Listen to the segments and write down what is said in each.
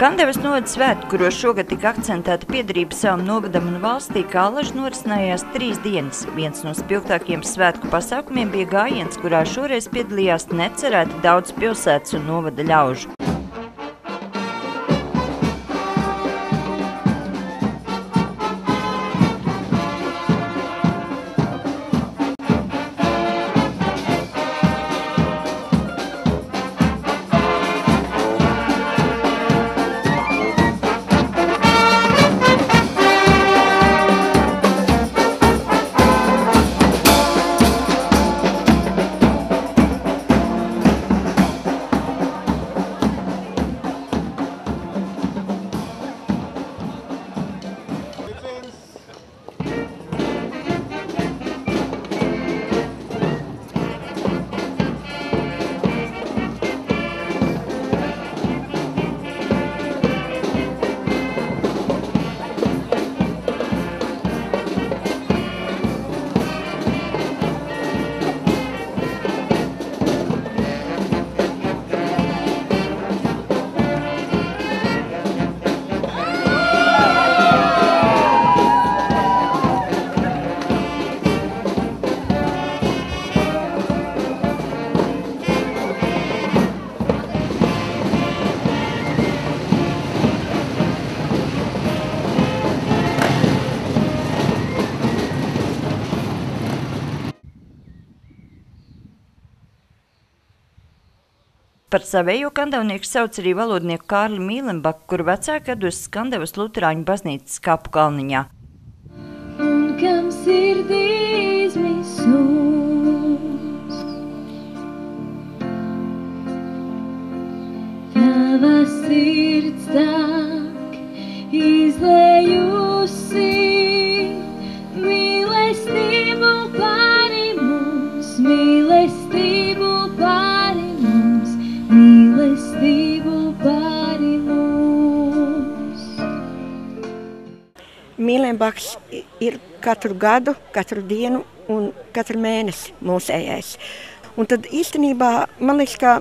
Kandavas novada svētki, kuros šogad tika akcentēta piederība savam novadam un valstī, kā alaži norisinājās 3 dienas. Viens no spilgtākajiem svētku pasākumiem bija gājiens, kurā šoreiz piedalījās necerēti daudz pilsētas un novada ļaužu. Par savējo kandavnieku sauc arī valodnieku Kārli Mīlenbaku, kuru vecāki atvests Kandavas Luterāņu baznīcas kapu kalniņā. Un kam sirdīs misums, tava sirds tak izlējusi mīlestību pāri mums, mīlestību pāri mums, mīlestību pāri mums. Mīlenbaks ir katru gadu, katru dienu un katru mēnesi mūsējais. Un tad īstenībā, man liekas, ka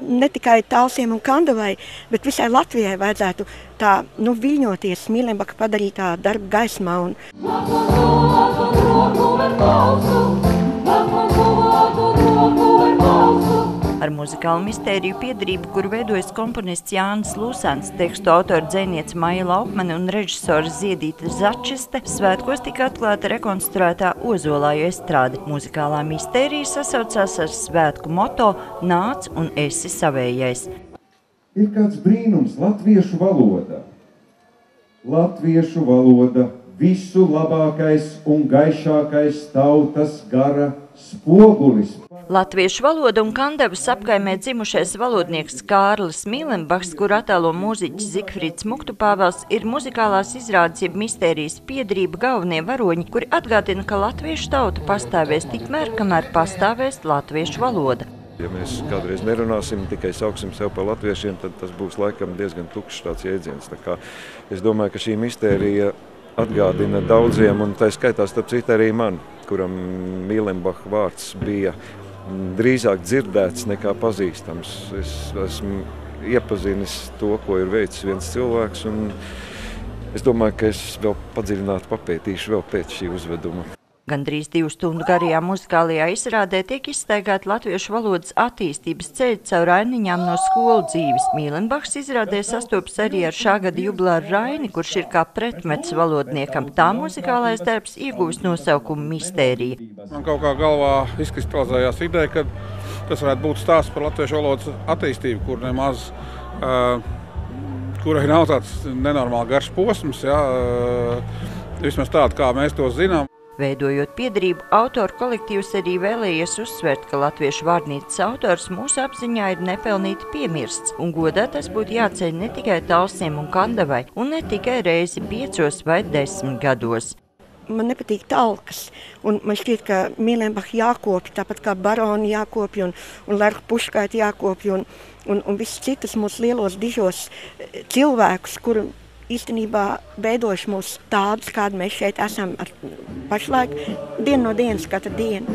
ne tikai Talsiem un Kandavai, bet visai Latvijai vajadzētu tā, viļņoties Mīlenbaka padarītā darba gaismā. Ar muzikālu mistēriju piederību, kuru veidojas komponists Jānis Lūsēns, tekstu autora dzejniece Maija Laupmane un režisora Ziedīta Začiste, svētkos tika atklāta rekonstruētā Ozolāju estrāde. Muzikālā mistērija sasaucās ar svētku moto "Nāc un esi savējais". Ir kāds brīnums latviešu valodā. Latviešu valoda visu labākais un gaišākais tautas gara spogulis. Latviešu valoda un Kandavas apkaimē dzimušais valodnieks Kārlis Mīlenbaks, kur attēlo mūziķis Zigfrīds Muktupāvels, ir muzikālās izrādes jeb mistērijas piederība galvenie varoņi, kuri atgādina, ka latviešu tauta pastāvēs tikmēr, kamēr pastāvēs latviešu valoda. Ja mēs kādreiz nerunāsim, tikai sauksim sev par latviešiem, tad tas būs laikam diezgan tukšs tāds jēdziens. Tā kā es domāju, ka šī mistērija atgādina daudziem, un tā skaitā starp citu arī man, kuram Mīlenbaka vārds bija drīzāk dzirdēts nekā pazīstams. Es esmu iepazinis to, ko ir veicis viens cilvēks, un es domāju, ka es vēl padziļināti papētīšu vēl pēc šī uzveduma. Gandrīz 2 stundu garajā muzikālajā izrādē tiek izstaigāti latviešu valodas attīstības ceļi caur ainiņām no skolu dzīves. Mīlenbaks izrādē sastopas arī ar šā gada jubilāru Raini, kurš ir kā pretmets valodniekam. Tā muzikālais darbs iegūst nosaukumu mistērija. Man kaut kā galvā izkristalizējās ideja, ka tas varētu būt stāsts par latviešu valodas attīstību, kur nemaz, kurai nav tāds nenormāli garš posms, vismaz tādu, kā mēs to zinām. Veidojot piederību, autoru kolektīvs arī vēlējies uzsvērt, ka latviešu vārnīcas autors mūsu apziņā ir nepelnīti piemirsts, un godā tas būtu jāceļ ne tikai Talsiem un Kandavai, un ne tikai reizi 5 vai 10 gados. Man nepatīk talkas, un man šķiet, ka Mīlenbaka jākopja, tāpat kā baroni jākopja, un Lerka Puškaita jākopja, un visus citus mūsu lielos dižos cilvēkus, kuri īstenībā veidojuši mūs tādus, kādi mēs šeit esam pašlaik, dienu no dienas, katru dienu.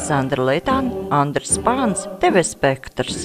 Sandra Leitāna, Andris Spāns, TV Spektrs.